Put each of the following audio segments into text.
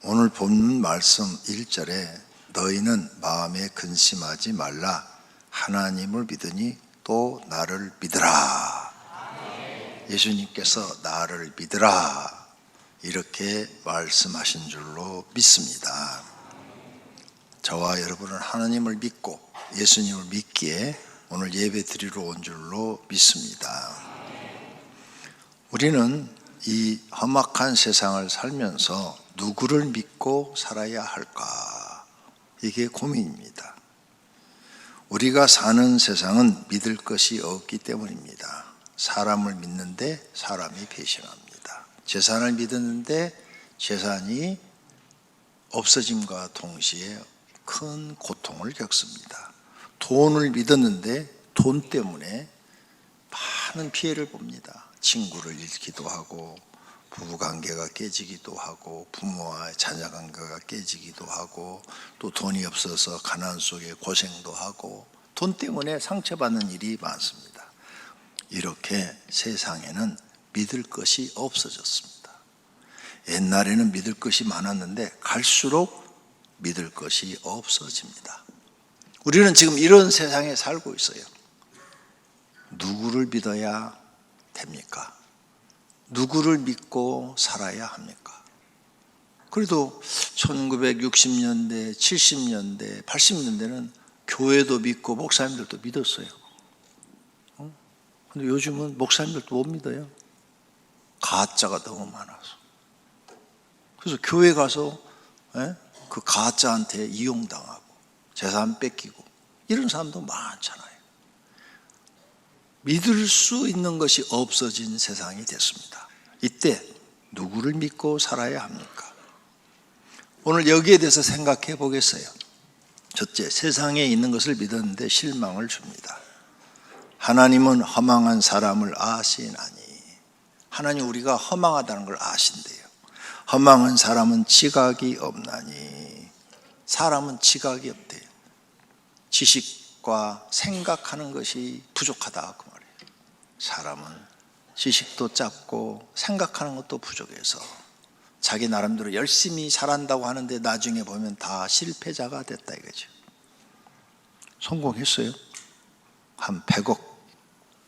오늘 본문 말씀 1절에 너희는 마음에 근심하지 말라. 하나님을 믿으니 또 나를 믿으라. 예수님께서 나를 믿으라 이렇게 말씀하신 줄로 믿습니다. 저와 여러분은 하나님을 믿고 예수님을 믿기에 오늘 예배 드리러 온 줄로 믿습니다. 우리는 이 험악한 세상을 살면서 누구를 믿고 살아야 할까? 이게 고민입니다. 우리가 사는 세상은 믿을 것이 없기 때문입니다. 사람을 믿는데 사람이 배신합니다. 재산을 믿었는데 재산이 없어짐과 동시에 큰 고통을 겪습니다. 돈을 믿었는데 돈 때문에 많은 피해를 봅니다. 친구를 잃기도 하고 부부관계가 깨지기도 하고 부모와 자녀관계가 깨지기도 하고 또 돈이 없어서 가난 속에 고생도 하고 돈 때문에 상처받는 일이 많습니다. 이렇게 세상에는 믿을 것이 없어졌습니다. 옛날에는 믿을 것이 많았는데 갈수록 믿을 것이 없어집니다. 우리는 지금 이런 세상에 살고 있어요. 누구를 믿어야 됩니까? 누구를 믿고 살아야 합니까? 그래도 1960년대, 70년대, 80년대는 교회도 믿고 목사님들도 믿었어요. 근데 요즘은 목사님들도 못 믿어요. 가짜가 너무 많아서. 그래서 교회 가서 그 가짜한테 이용당하고 재산 뺏기고 이런 사람도 많잖아요. 믿을 수 있는 것이 없어진 세상이 됐습니다. 이때 누구를 믿고 살아야 합니까? 오늘 여기에 대해서 생각해 보겠어요. 첫째, 세상에 있는 것을 믿었는데 실망을 줍니다. 하나님은 허망한 사람을 아시나니. 하나님 우리가 허망하다는 걸 아신대요. 허망한 사람은 지각이 없나니. 사람은 지각이 없대요. 지식과 생각하는 것이 부족하다 그 말이에요. 사람은 지식도 짧고 생각하는 것도 부족해서 자기 나름대로 열심히 잘한다고 하는데 나중에 보면 다 실패자가 됐다 이거죠. 성공했어요. 한 100억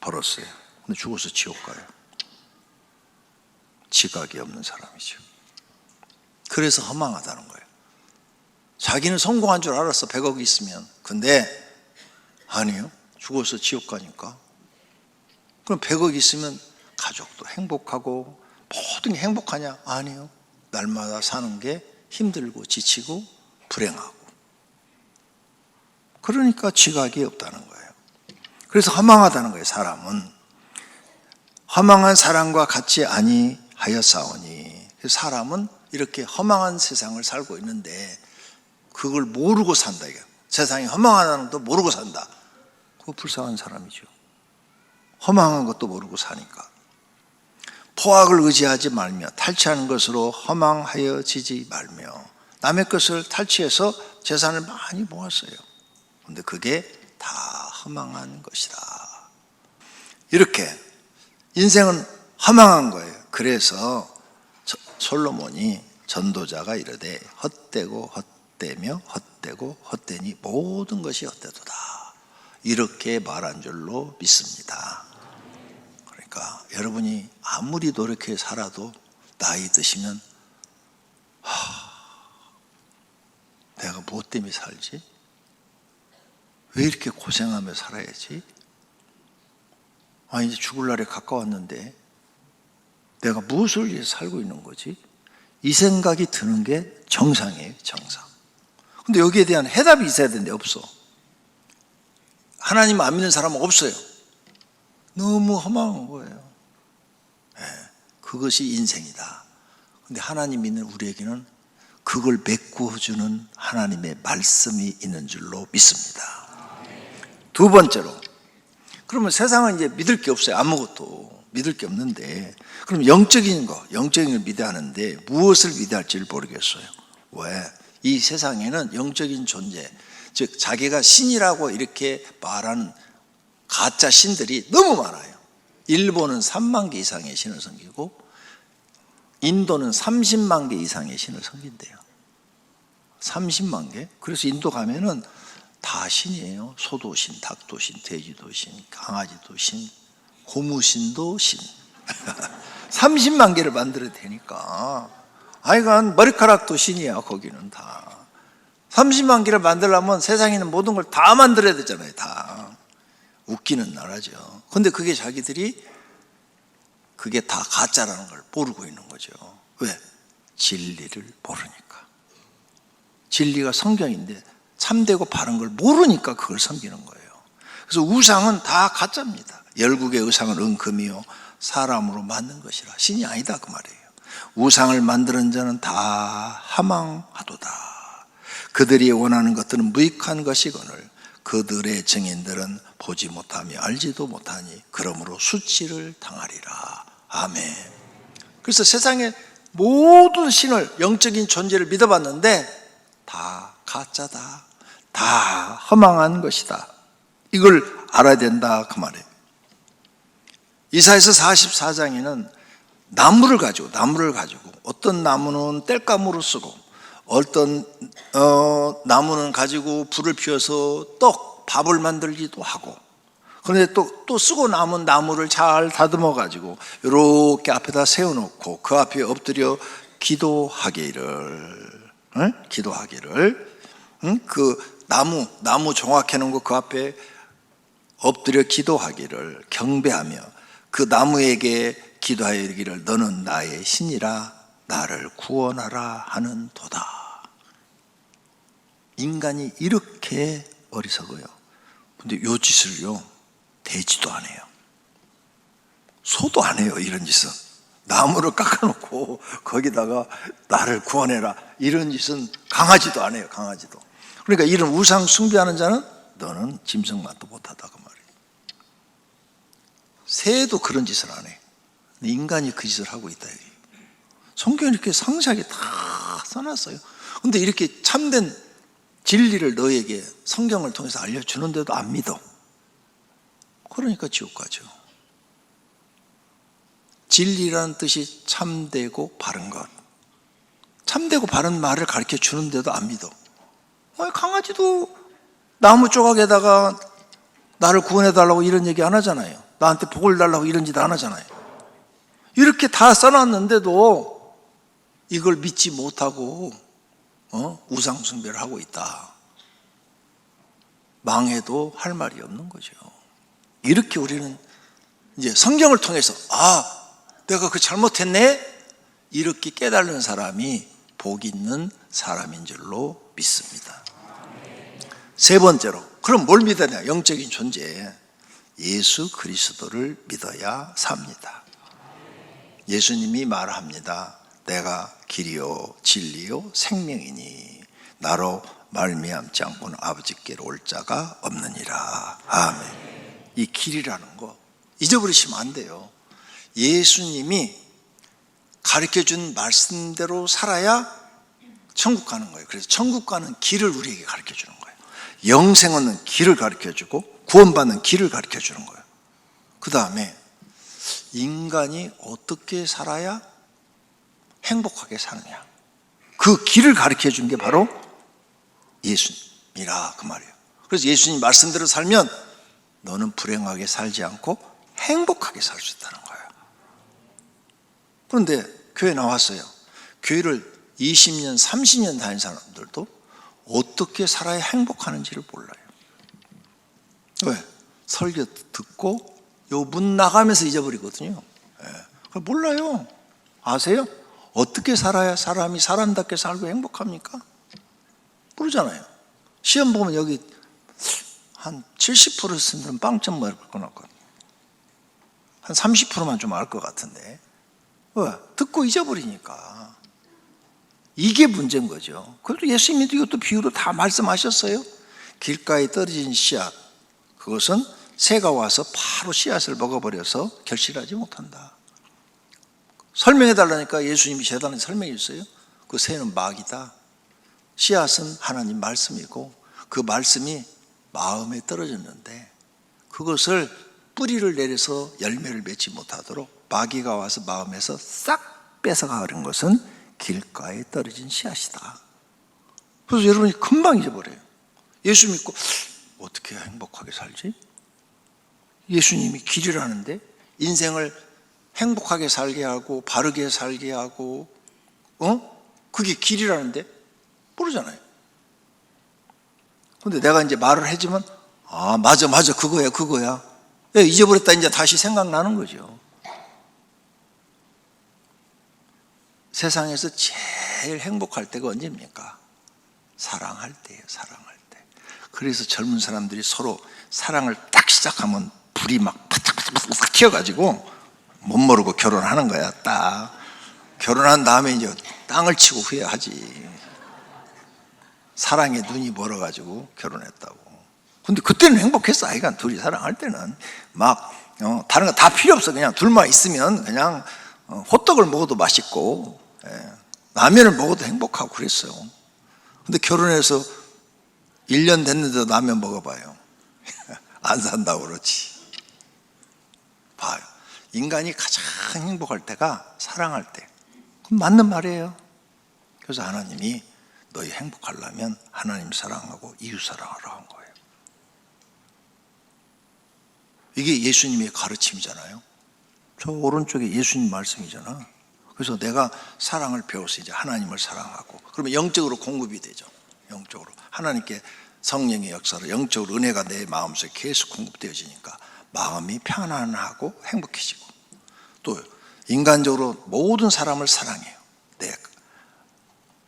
벌었어요. 근데 죽어서 지옥 가요. 지각이 없는 사람이죠. 그래서 허망하다는 거예요. 자기는 성공한 줄 알았어. 100억이 있으면. 근데 아니요. 죽어서 지옥 가니까. 그럼 100억이 있으면 가족도 행복하고 모든 게 행복하냐? 아니요. 날마다 사는 게 힘들고 지치고 불행하고. 그러니까 지각이 없다는 거예요. 그래서 허망하다는 거예요. 사람은. 허망한 사람과 같이 아니하였사오니. 사람은 이렇게 허망한 세상을 살고 있는데 그걸 모르고 산다. 이게. 세상이 허망하다는 것도 모르고 산다. 그거 불쌍한 사람이죠. 허망한 것도 모르고 사니까. 포악을 의지하지 말며 탈취하는 것으로 허망하여지지 말며 남의 것을 탈취해서 재산을 많이 모았어요. 그런데 그게 다 허망한 것이다. 이렇게 인생은 허망한 거예요. 그래서 솔로몬이 전도자가 이르되 헛되고 헛되며 헛되고 헛되니 모든 것이 헛되도다. 이렇게 말한 줄로 믿습니다. 그러니까 여러분이 아무리 노력해 살아도 나이 드시면 내가 무엇 때문에 살지? 왜 이렇게 고생하며 살아야지? 이제 죽을 날이 가까웠는데 내가 무엇을 위해서 살고 있는 거지? 이 생각이 드는 게 정상이에요. 정상. 근데 여기에 대한 해답이 있어야 되는데 없어. 하나님 안 믿는 사람은 없어요. 너무 허망한 거예요. 그것이 인생이다. 근데 하나님 믿는 우리에게는 그걸 메꿔주는 하나님의 말씀이 있는 줄로 믿습니다. 두 번째로, 그러면 세상은 이제 믿을 게 없어요. 아무것도 믿을 게 없는데, 그럼 영적인 걸 믿어야 하는데 무엇을 믿어야 할지를 모르겠어요. 왜? 이 세상에는 영적인 존재, 즉 자기가 신이라고 이렇게 말하는 가짜 신들이 너무 많아요. 일본은 3만 개 이상의 신을 섬기고 인도는 30만 개 이상의 신을 섬긴대요. 30만 개? 그래서 인도 가면은 다 신이에요. 소도신, 닭도신, 돼지도신, 강아지도신, 고무신도 신. 30만 개를 만들어야 되니까. 하여간 머리카락도 신이야, 거기는 다. 30만 개를 만들려면 세상에 있는 모든 걸 다 만들어야 되잖아요, 다. 웃기는 나라죠. 근데 그게 자기들이 그게 다 가짜라는 걸 모르고 있는 거죠. 왜? 진리를 모르니까. 진리가 성경인데 참되고 바른 걸 모르니까 그걸 섬기는 거예요. 그래서 우상은 다 가짜입니다. 열국의 우상은 은금이요 사람으로 만든 것이라 신이 아니다 그 말이에요. 우상을 만드는 자는 다 하망하도다. 그들이 원하는 것들은 무익한 것이거늘 그들의 증인들은 보지 못하며 알지도 못하니 그러므로 수치를 당하리라. 아멘. 그래서 세상의 모든 신을, 영적인 존재를 믿어봤는데 다 가짜다, 다 허망한 것이다. 이걸 알아야 된다 그 말이에요. 이사야서 44장에는 나무를 가지고 어떤 나무는 땔감으로 쓰고 어떤 나무는 가지고 불을 피워서 밥을 만들기도 하고, 그런데 또 쓰고 남은 나무를 잘 다듬어 가지고 이렇게 앞에다 세워놓고 그 앞에 엎드려 기도하기를, 그 나무 정확해 놓은 거 그 앞에 엎드려 기도하기를 경배하며 그 나무에게 기도하여 이르기를 너는 나의 신이라 나를 구원하라 하는 도다. 인간이 이렇게 어리석어요. 근데 요 짓을요 돼지도 안 해요. 소도 안 해요. 이런 짓은. 나무를 깎아놓고 거기다가 나를 구원해라 이런 짓은 강아지도 안 해요. 강아지도. 그러니까 이런 우상 숭배하는 자는 너는 짐승만도 못하다 그 말이에요. 새도 그런 짓을 안 해. 인간이 그 짓을 하고 있다. 성경에 이렇게 상세하게 다 써놨어요. 근데 이렇게 참된 진리를 너에게 성경을 통해서 알려주는데도 안 믿어. 그러니까 지옥 가죠. 진리라는 뜻이 참되고 바른 것. 참되고 바른 말을 가르쳐 주는데도 안 믿어. 강아지도 나무 조각에다가 나를 구원해달라고 이런 얘기 안 하잖아요. 나한테 복을 달라고 이런 짓 안 하잖아요. 이렇게 다 써놨는데도 이걸 믿지 못하고 우상숭배를 하고 있다. 망해도 할 말이 없는 거죠. 이렇게 우리는 이제 성경을 통해서 내가 그 잘못했네? 이렇게 깨달는 사람이 복 있는 사람인 줄로 믿습니다. 세 번째로, 그럼 뭘 믿어야? 영적인 존재, 예수 그리스도를 믿어야 삽니다. 예수님이 말합니다. 내가 길이요 진리요 생명이니 나로 말미암지 않고는 아버지께로 올 자가 없느니라. 아멘. 이 길이라는 거 잊어버리시면 안 돼요. 예수님이 가르쳐준 말씀대로 살아야 천국 가는 거예요. 그래서 천국 가는 길을 우리에게 가르쳐주는 거예요. 영생 얻는 길을 가르쳐주고 구원받는 길을 가르쳐주는 거예요. 그 다음에 인간이 어떻게 살아야 행복하게 사느냐, 그 길을 가르쳐준 게 바로 예수님이라 그 말이에요. 그래서 예수님 말씀대로 살면 너는 불행하게 살지 않고 행복하게 살 수 있다는 거예요. 그런데 교회 나왔어요. 교회를 20년, 30년 다닌 사람들도 어떻게 살아야 행복하는지를 몰라요. 왜? 설교 듣고 요 문 나가면서 잊어버리거든요. 몰라요. 아세요? 어떻게 살아야 사람이 사람답게 살고 행복합니까? 모르잖아요. 시험 보면 여기 한 70% 쓰면 빵점 맞을 것 같거든요. 한 30%만 좀 알 것 같은데. 왜? 듣고 잊어버리니까. 이게 문제인 거죠. 그래도 예수님도 이것도 비유로 다 말씀하셨어요. 길가에 떨어진 씨앗, 그것은 새가 와서 바로 씨앗을 먹어버려서 결실하지 못한다. 설명해 달라니까 예수님이 재단에 설명해 주세요. 그 새는 마귀다. 씨앗은 하나님 말씀이고 그 말씀이 마음에 떨어졌는데 그것을 뿌리를 내려서 열매를 맺지 못하도록 마귀가 와서 마음에서 싹 뺏어가는 것은 길가에 떨어진 씨앗이다. 그래서 여러분이 금방 잊어버려요. 예수 믿고 어떻게 해야 행복하게 살지? 예수님이 길이라는데, 인생을 행복하게 살게 하고 바르게 살게 하고 그게 길이라는데 모르잖아요. 근데 내가 이제 말을 해주면 맞아 그거야. 잊어버렸다. 이제 다시 생각나는 거죠. 세상에서 제일 행복할 때가 언제입니까? 사랑할 때예요. 사랑할 때. 그래서 젊은 사람들이 서로 사랑을 딱 시작하면 불이 막 파닥파닥 튀어가지고 못 모르고 결혼하는 거야. 딱 결혼한 다음에 이제 땅을 치고 후회하지. 사랑에 눈이 멀어가지고 결혼했다고. 근데 그때는 행복했어. 아이가 둘이 사랑할 때는 막 다른 거 다 필요 없어. 그냥 둘만 있으면 그냥 호떡을 먹어도 맛있고 라면을 먹어도 행복하고 그랬어요. 근데 결혼해서 1년 됐는데도 라면 먹어봐요. 안 산다고 그러지. 봐요. 인간이 가장 행복할 때가 사랑할 때. 그럼 맞는 말이에요. 그래서 하나님이 너희 행복하려면 하나님 사랑하고 이웃 사랑하라 한 거예요. 이게 예수님의 가르침이잖아요. 저 오른쪽에 예수님 말씀이잖아. 그래서 내가 사랑을 배워서 이제 하나님을 사랑하고, 그러면 영적으로 공급이 되죠. 영적으로 하나님께 성령의 역사로 영적으로 은혜가 내 마음속에 계속 공급되어지니까 마음이 편안하고 행복해지고, 또 인간적으로 모든 사람을 사랑해요. 내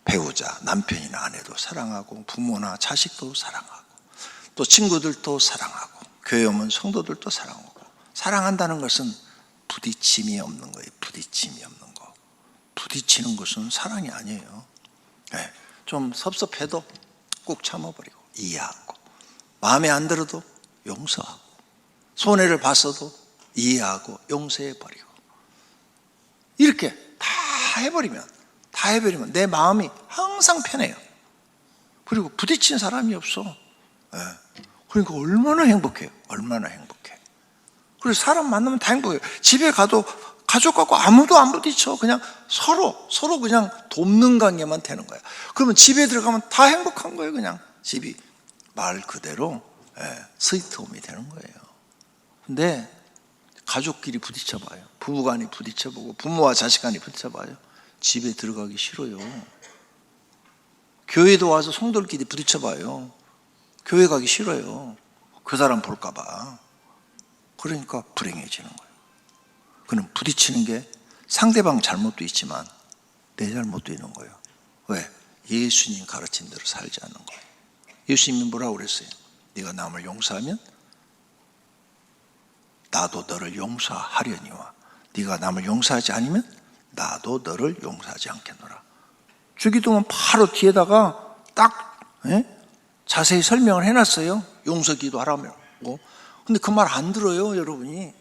배우자, 남편이나 아내도 사랑하고, 부모나 자식도 사랑하고, 또 친구들도 사랑하고, 교회 오면 성도들도 사랑하고. 사랑한다는 것은 부딪힘이 없는 거예요. 부딪힘이 없는 거. 부딪히는 것은 사랑이 아니에요. 좀 섭섭해도 꾹 참아버리고 이해하고, 마음에 안 들어도 용서하고, 손해를 봤어도 이해하고 용서해버리고, 이렇게 다 해버리면 내 마음이 항상 편해요. 그리고 부딪힌 사람이 없어. 그러니까 얼마나 행복해요. 얼마나 행복해. 그래서 사람 만나면 다 행복해요. 집에 가도 가족하고 아무도 안 부딪혀. 그냥 서로 그냥 돕는 관계만 되는 거야. 그러면 집에 들어가면 다 행복한 거예요. 그냥 집이 말 그대로 스위트홈이 되는 거예요. 근데 가족끼리 부딪혀봐요. 부부간이 부딪혀보고, 부모와 자식간이 부딪혀봐요. 집에 들어가기 싫어요. 교회도 와서 성도들끼리 부딪혀봐요. 교회 가기 싫어요. 그 사람 볼까 봐. 그러니까 불행해지는 거예요. 그는 부딪히는 게 상대방 잘못도 있지만 내 잘못도 있는 거예요. 왜? 예수님 가르친 대로 살지 않는 거예요. 예수님이 뭐라고 그랬어요? 네가 남을 용서하면 나도 너를 용서하려니와 네가 남을 용서하지 않으면 나도 너를 용서하지 않겠노라. 주기도문 바로 뒤에다가 딱 자세히 설명을 해놨어요. 용서기도 하라고. 근데 그 말 안 들어요, 여러분이.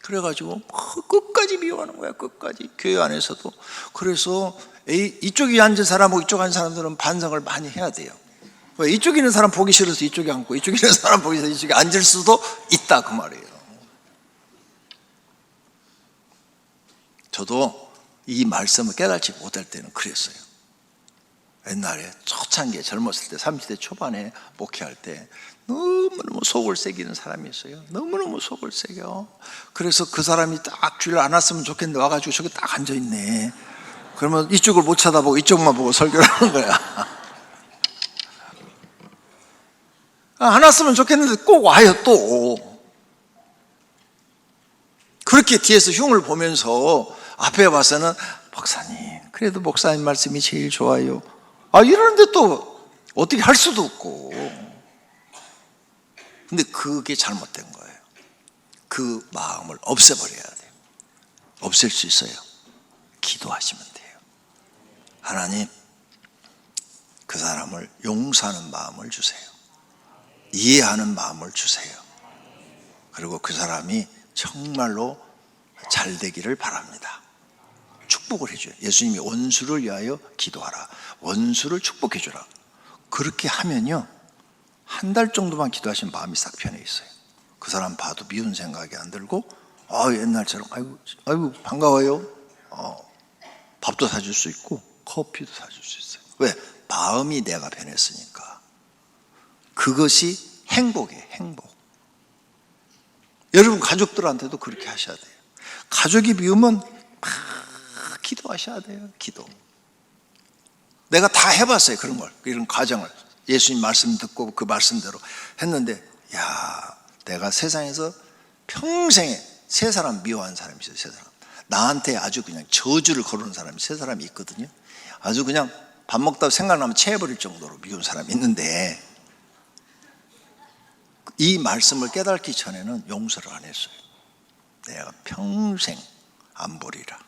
그래가지고 끝까지 미워하는 거야. 끝까지. 교회 안에서도. 그래서 이쪽에 앉은 사람하고 이쪽에 앉은 사람들은 반성을 많이 해야 돼요. 이쪽에 있는 사람 보기 싫어서 이쪽에 앉고, 이쪽에 있는 사람 보기 싫어서 이쪽에 앉을 수도 있다, 그 말이에요. 저도 이 말씀을 깨닫지 못할 때는 그랬어요. 옛날에 초창기에 젊었을 때 30대 초반에 목회할 때 너무너무 속을 새기는 사람이 있어요. 너무너무 속을 새겨. 그래서 그 사람이 딱 주일 안 왔으면 좋겠는데 와가지고 저기 딱 앉아있네. 그러면 이쪽을 못 쳐다보고 이쪽만 보고 설교를 하는 거야. 안 왔으면 좋겠는데 꼭 와요. 또 그렇게 뒤에서 흉을 보면서 앞에 와서는 목사님, 그래도 목사님 말씀이 제일 좋아요. 이러는데 또 어떻게 할 수도 없고. 근데 그게 잘못된 거예요. 그 마음을 없애버려야 돼요. 없앨 수 있어요. 기도하시면 돼요. 하나님, 그 사람을 용서하는 마음을 주세요. 이해하는 마음을 주세요. 그리고 그 사람이 정말로 잘 되기를 바랍니다. 축복을 해줘요. 예수님이 원수를 위하여 기도하라. 원수를 축복해 주라. 그렇게 하면요, 한 달 정도만 기도하시면 마음이 싹 편해 있어요. 그 사람 봐도 미운 생각이 안 들고, 옛날처럼 아이고 반가워요. 밥도 사줄 수 있고 커피도 사줄 수 있어요. 왜? 마음이 내가 변했으니까. 그것이 행복이에요. 행복. 여러분 가족들한테도 그렇게 하셔야 돼요. 가족이 미우면 막 기도하셔야 돼요. 기도. 내가 다 해봤어요. 그런 걸, 이런 과정을. 예수님 말씀 듣고 그 말씀대로 했는데, 야, 내가 세상에서 평생에 세 사람 미워한 사람이 있어요. 세 사람. 나한테 아주 그냥 저주를 거르는 사람이 세 사람이 있거든요. 아주 그냥 밥 먹다 생각나면 체해버릴 정도로 미운 사람이 있는데, 이 말씀을 깨닫기 전에는 용서를 안 했어요. 내가 평생 안 보리라.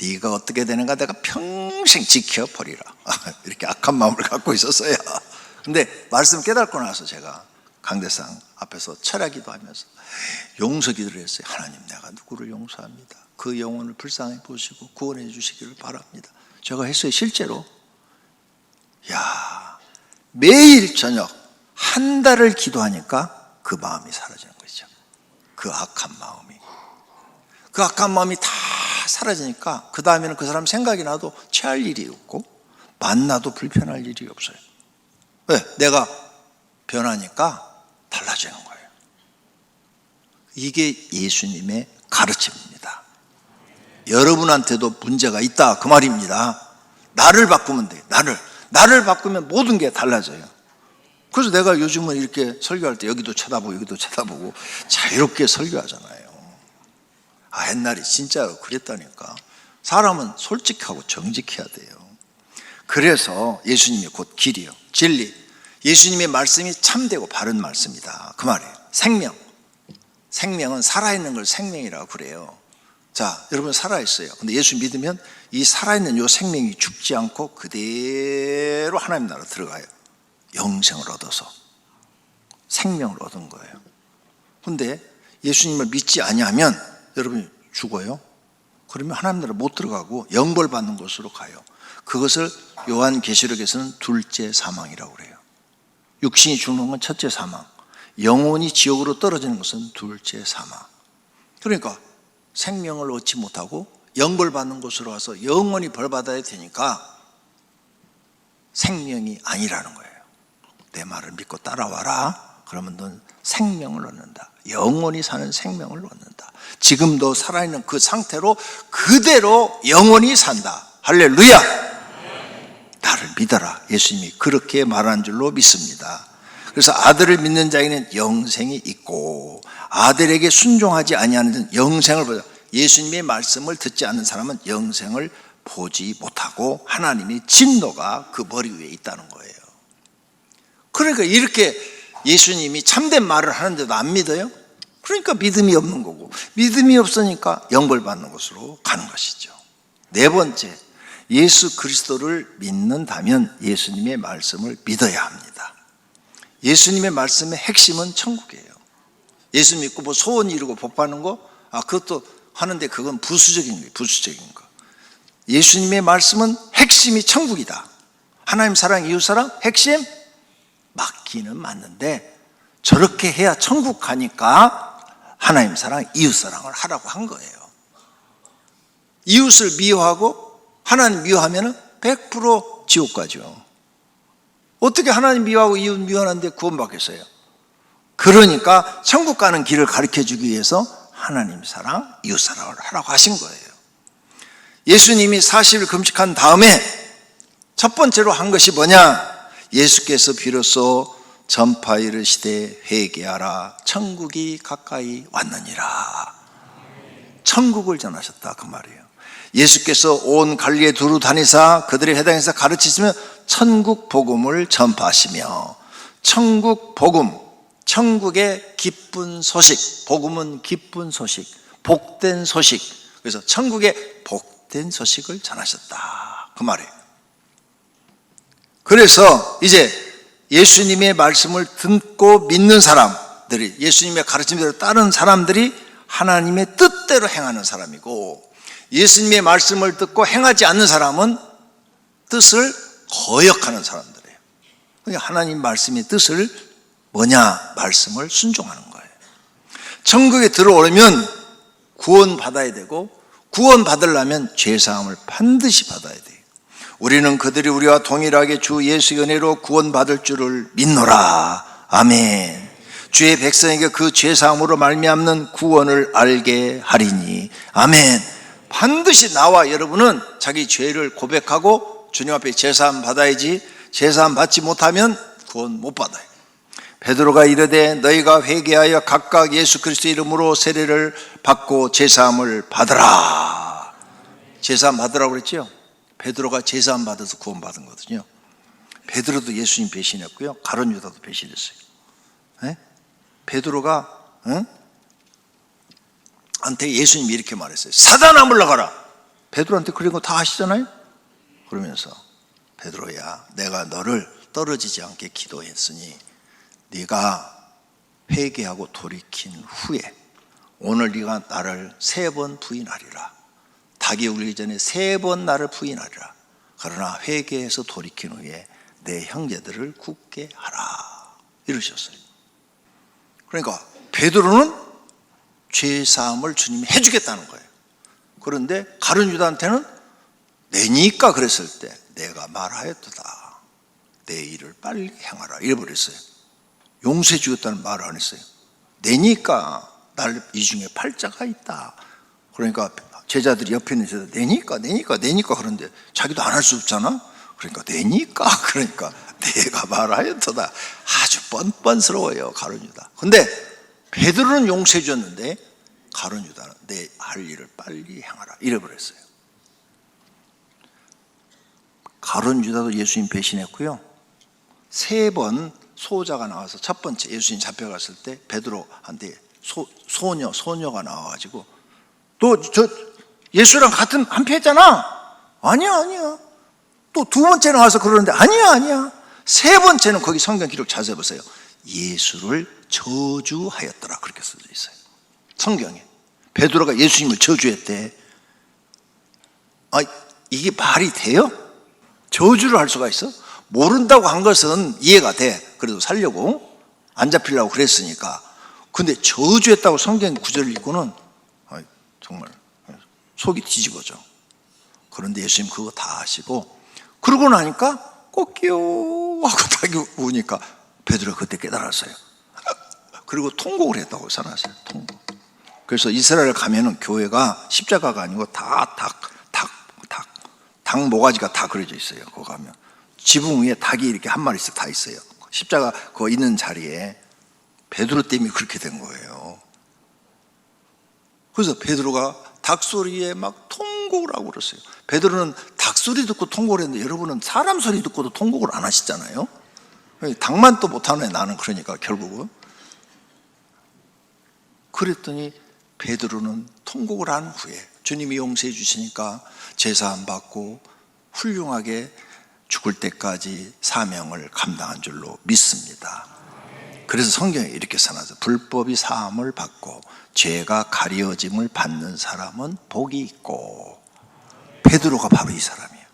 네가 어떻게 되는가 내가 평생 지켜버리라. 이렇게 악한 마음을 갖고 있었어요. 근데 말씀 깨닫고 나서 제가 강대상 앞에서 철야기도 하면서 용서 기도를 했어요. 하나님, 내가 누구를 용서합니다. 그 영혼을 불쌍히 보시고 구원해 주시기를 바랍니다. 제가 했어요. 실제로. 야, 매일 저녁 한 달을 기도하니까 그 마음이 사라지는 거죠. 그 악한 마음이. 그 악한 마음이 다 사라지니까 그 다음에는 그 사람 생각이 나도 체할 일이 없고 만나도 불편할 일이 없어요. 왜? 내가 변하니까 달라지는 거예요. 이게 예수님의 가르침입니다. 여러분한테도 문제가 있다 그 말입니다. 나를 바꾸면 돼요. 나를 바꾸면 모든 게 달라져요. 그래서 내가 요즘은 이렇게 설교할 때 여기도 쳐다보고 여기도 쳐다보고 자유롭게 설교하잖아요. 옛날에 진짜 그랬다니까. 사람은 솔직하고 정직해야 돼요. 그래서 예수님이 곧 길이요, 진리. 예수님의 말씀이 참되고 바른 말씀이다 그 말이에요. 생명. 생명은 살아있는 걸 생명이라고 그래요. 자, 여러분 살아있어요. 근데 예수 믿으면 이 살아있는 이 생명이 죽지 않고 그대로 하나님 나라 들어가요. 영생을 얻어서 생명을 얻은 거예요. 근데 예수님을 믿지 아니하면 여러분이 죽어요. 그러면 하나님 나라 못 들어가고 영벌 받는 곳으로 가요. 그것을 요한계시록에서는 둘째 사망이라고 그래요. 육신이 죽는 건 첫째 사망, 영혼이 지옥으로 떨어지는 것은 둘째 사망. 그러니까 생명을 얻지 못하고 영벌 받는 곳으로 와서 영원히 벌 받아야 되니까 생명이 아니라는 거예요. 내 말을 믿고 따라와라. 그러면 넌 생명을 얻는다. 영원히 사는 생명을 얻는다. 지금도 살아있는 그 상태로 그대로 영원히 산다. 할렐루야. 나를 믿어라. 예수님이 그렇게 말한 줄로 믿습니다. 그래서 아들을 믿는 자에게는 영생이 있고 아들에게 순종하지 아니하는 자는 영생을 보자. 예수님의 말씀을 듣지 않는 사람은 영생을 보지 못하고 하나님의 진노가 그 머리 위에 있다는 거예요. 그러니까 이렇게 예수님이 참된 말을 하는데도 안 믿어요? 그러니까 믿음이 없는 거고, 믿음이 없으니까 영벌 받는 곳으로 가는 것이죠. 네 번째, 예수 그리스도를 믿는다면 예수님의 말씀을 믿어야 합니다. 예수님의 말씀의 핵심은 천국이에요. 예수 믿고 뭐 소원 이루고 복 받는 거, 그것도 하는데 그건 부수적인 거예요. 부수적인 거. 예수님의 말씀은 핵심이 천국이다. 하나님 사랑, 이웃 사랑, 핵심 맞기는 맞는데 저렇게 해야 천국 가니까 하나님 사랑, 이웃 사랑을 하라고 한 거예요. 이웃을 미워하고 하나님 미워하면 100% 지옥 가죠. 어떻게 하나님 미워하고 이웃 미워하는데 구원받겠어요? 그러니까 천국 가는 길을 가르쳐 주기 위해서 하나님 사랑, 이웃 사랑을 하라고 하신 거예요. 예수님이 40일 금식한 다음에 첫 번째로 한 것이 뭐냐? 예수께서 비로소 전파 이르시되 회개하라 천국이 가까이 왔느니라. 천국을 전하셨다 그 말이에요. 예수께서 온 갈릴리에 두루 다니사 그들의 회당에서 가르치시며 천국 복음을 전파하시며, 천국 복음, 천국의 기쁜 소식, 복음은 기쁜 소식, 복된 소식. 그래서 천국의 복된 소식을 전하셨다 그 말이에요. 그래서 이제 예수님의 말씀을 듣고 믿는 사람들이, 예수님의 가르침대로 따르는 사람들이 하나님의 뜻대로 행하는 사람이고, 예수님의 말씀을 듣고 행하지 않는 사람은 뜻을 거역하는 사람들이에요. 그러니까 하나님 말씀의 뜻을 뭐냐? 말씀을 순종하는 거예요. 천국에 들어오려면 구원 받아야 되고, 구원 받으려면 죄사함을 반드시 받아야 돼요. 우리는 그들이 우리와 동일하게 주 예수의 은혜로 구원 받을 줄을 믿노라. 아멘. 주의 백성에게 그 죄사함으로 말미암는 구원을 알게 하리니. 아멘. 반드시 나와 여러분은 자기 죄를 고백하고 주님 앞에 죄사함 받아야지. 죄사함 받지 못하면 구원 못 받아요. 베드로가 이르되 너희가 회개하여 각각 예수 그리스도의 이름으로 세례를 받고 죄사함을 받으라. 죄사함 받으라고 그랬죠. 베드로가 죄사함 받아서 구원 받은 거거든요. 베드로도 예수님 배신했고요, 가룟 유다도 배신했어요. 네? 베드로가 한테 예수님이 이렇게 말했어요. 사단아 물러가라. 베드로한테 그런 거 다 아시잖아요. 그러면서 베드로야, 내가 너를 떨어지지 않게 기도했으니 네가 회개하고 돌이킨 후에 오늘 네가 나를 3번 부인하리라. 닭이 울기 전에 3번 나를 부인하리라. 그러나 회개해서 돌이킨 후에 내 형제들을 굳게 하라. 이러셨어요. 그러니까 베드로는 죄사함을 주님이 해주겠다는 거예요. 그런데 가룟 유다한테는 내니까 그랬을 때 내가 말하였도다. 내 일을 빨리 행하라. 이래버렸어요. 용서해 주겠다는 말을 안 했어요. 내니까 날 이 중에 팔자가 있다. 그러니까 제자들이 옆에 있는 제자 내니까 그런데 자기도 안 할 수 없잖아. 그러니까 내니까 그러니까 내가 말하였도다. 아주 뻔뻔스러워요, 가룟 유다. 근데 베드로는 용서해 줬는데 가룟 유다는 내 할 일을 빨리 행하라 이래버렸어요. 가룟 유다도 예수님 배신했고요. 3번 소자가 나와서 첫 번째 예수님 잡혀갔을 때 베드로한테 소녀가 나와가지고 너 저 예수랑 같은 한패했잖아. 아니야. 또 2번째 나와서 그러는데 아니야. 3번째는 거기 성경 기록 자세히 보세요. 예수를 저주하였더라 그렇게 써져 있어요. 성경에 베드로가 예수님을 저주했대. 이게 말이 돼요? 저주를 할 수가 있어? 모른다고 한 것은 이해가 돼. 그래도 살려고 안 잡히려고 그랬으니까. 근데 저주했다고 성경 구절을 읽고는 정말 속이 뒤집어져. 그런데 예수님 그거 다 하시고 그러고 나니까 꽃기요 하고 닭이 우니까 베드로가 그때 깨달았어요. 그리고 통곡을 했다고 써놨어요. 통곡. 그래서 이스라엘 가면은 교회가 십자가가 아니고 다 닭 모가지가 다 그려져 있어요. 그거 가면 지붕 위에 닭이 이렇게 한 마리씩 다 있어요. 십자가 그거 있는 자리에 베드로 때문에 그렇게 된 거예요. 그래서 베드로가 닭 소리에 막 통곡을 하고 그랬어요. 베드로는 닭 소리 듣고 통곡을 했는데 여러분은 사람 소리 듣고도 통곡을 안 하시잖아요. 닭만 또 못하네 나는. 그러니까 결국은 그랬더니 베드로는 통곡을 한 후에 주님이 용서해 주시니까 제사함 받고 훌륭하게 죽을 때까지 사명을 감당한 줄로 믿습니다. 그래서 성경에 이렇게 써놨어요. 불법이 사함을 받고 죄가 가려짐을 받는 사람은 복이 있고. 베드로가 바로 이 사람이에요.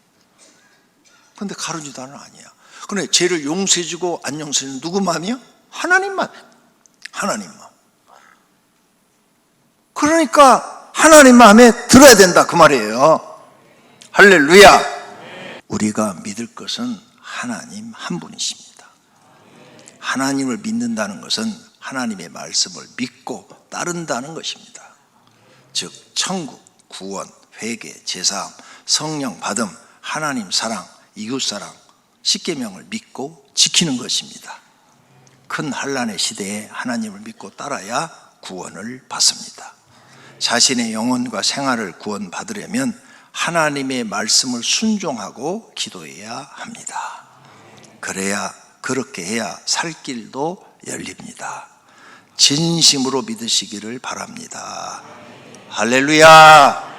그런데 가룟 유다는 아니야. 그런데 죄를 용서해 주고 안 용서해 주는 누구 마음이야? 하나님 마음. 그러니까 하나님 마음에 들어야 된다 그 말이에요. 할렐루야. 우리가 믿을 것은 하나님 한 분이십니다. 하나님을 믿는다는 것은 하나님의 말씀을 믿고 따른다는 것입니다. 즉 천국, 구원, 회개, 제사함, 성령 받음, 하나님 사랑, 이웃사랑, 십계명을 믿고 지키는 것입니다. 큰 환난의 시대에 하나님을 믿고 따라야 구원을 받습니다. 자신의 영혼과 생활을 구원받으려면 하나님의 말씀을 순종하고 기도해야 합니다. 그렇게 해야 살 길도 열립니다. 진심으로 믿으시기를 바랍니다. 할렐루야.